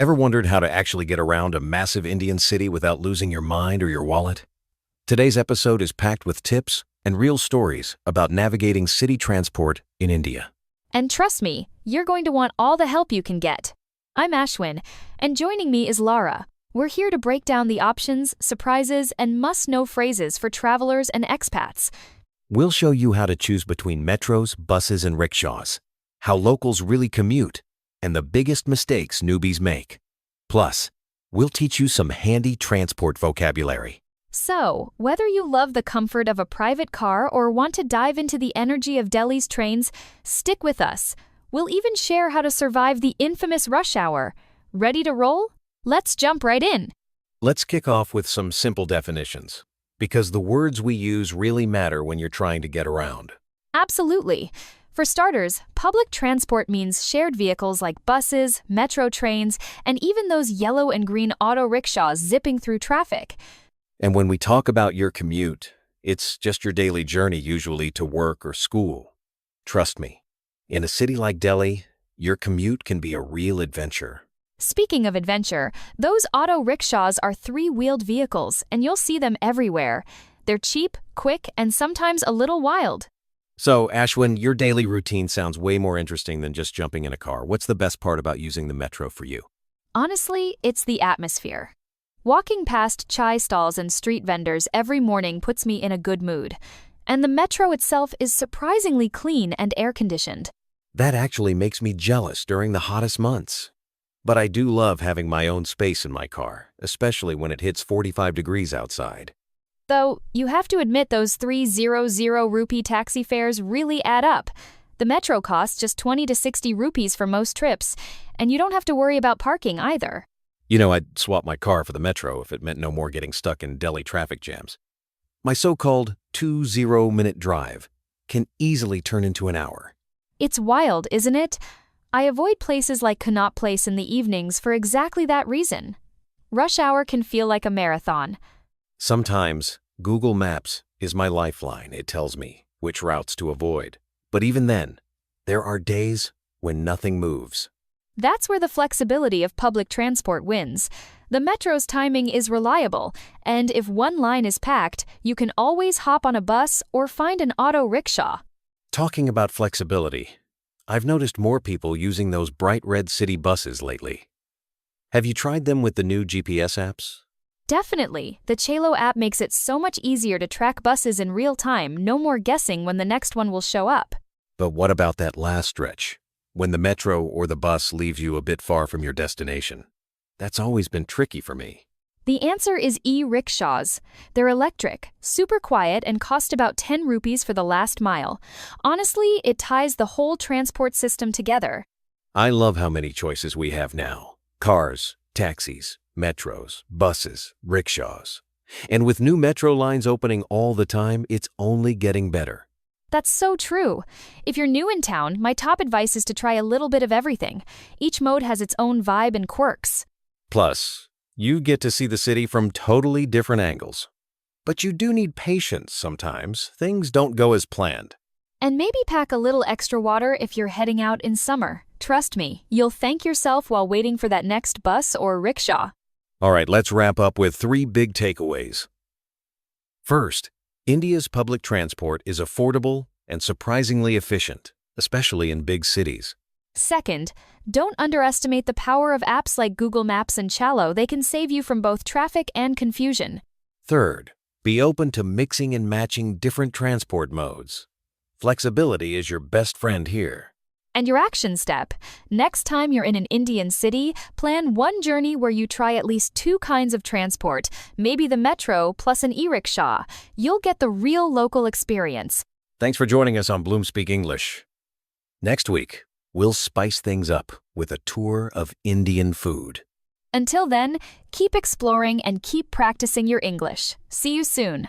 Ever wondered how to actually get around a massive Indian city without losing your mind or your wallet? Today's episode is packed with tips and real stories about navigating city transport in India. And trust me, you're going to want all the help you can get. I'm Ashwin, and joining me is Lara. We're here to break down the options, surprises, and must-know phrases for travelers and expats. We'll show you how to choose between metros, buses, and rickshaws, how locals really commute, and the biggest mistakes newbies make. Plus, we'll teach you some handy transport vocabulary. So, whether you love the comfort of a private car or want to dive into the energy of Delhi's trains, stick with us. We'll even share how to survive the infamous rush hour. Ready to roll? Let's jump right in. Let's kick off with some simple definitions, because the words we use really matter when you're trying to get around. Absolutely. For starters, public transport means shared vehicles like buses, metro trains, and even those yellow and green auto-rickshaws zipping through traffic. And when we talk about your commute, it's just your daily journey, usually to work or school. Trust me, in a city like Delhi, your commute can be a real adventure. Speaking of adventure, those auto-rickshaws are three-wheeled vehicles, and you'll see them everywhere. They're cheap, quick, and sometimes a little wild. So, Ashwin, your daily routine sounds way more interesting than just jumping in a car. What's the best part about using the metro for you? Honestly, it's the atmosphere. Walking past chai stalls and street vendors every morning puts me in a good mood. And the metro itself is surprisingly clean and air-conditioned. That actually makes me jealous during the hottest months. But I do love having my own space in my car, especially when it hits 45 degrees outside. Though, you have to admit those 300 rupee taxi fares really add up. The metro costs just 20 to 60 rupees for most trips, and you don't have to worry about parking either. You know, I'd swap my car for the metro if it meant no more getting stuck in Delhi traffic jams. My so-called 20-minute drive can easily turn into an hour. It's wild, isn't it? I avoid places like Connaught Place in the evenings for exactly that reason. Rush hour can feel like a marathon. Sometimes, Google Maps is my lifeline. It tells me which routes to avoid. But even then, there are days when nothing moves. That's where the flexibility of public transport wins. The metro's timing is reliable, and if one line is packed, you can always hop on a bus or find an auto rickshaw. Talking about flexibility, I've noticed more people using those bright red city buses lately. Have you tried them with the new GPS apps? Definitely. The Chalo app makes it so much easier to track buses in real time, no more guessing when the next one will show up. But what about that last stretch, when the metro or the bus leaves you a bit far from your destination? That's always been tricky for me. The answer is e-rickshaws. They're electric, super quiet, and cost about 10 rupees for the last mile. Honestly, it ties the whole transport system together. I love how many choices we have now. Cars, taxis, metros, buses, rickshaws. And with new metro lines opening all the time, it's only getting better. That's so true. If you're new in town, my top advice is to try a little bit of everything. Each mode has its own vibe and quirks. Plus, you get to see the city from totally different angles. But you do need patience sometimes. Things don't go as planned. And maybe pack a little extra water if you're heading out in summer. Trust me, you'll thank yourself while waiting for that next bus or rickshaw. All right, let's wrap up with 3 big takeaways. First, India's public transport is affordable and surprisingly efficient, especially in big cities. Second, don't underestimate the power of apps like Google Maps and Chalo. They can save you from both traffic and confusion. Third, be open to mixing and matching different transport modes. Flexibility is your best friend here. And your action step. Next time you're in an Indian city, plan one journey where you try at least 2 kinds of transport, maybe the metro plus an e-rickshaw. You'll get the real local experience. Thanks for joining us on BloomSpeak English. Next week, we'll spice things up with a tour of Indian food. Until then, keep exploring and keep practicing your English. See you soon.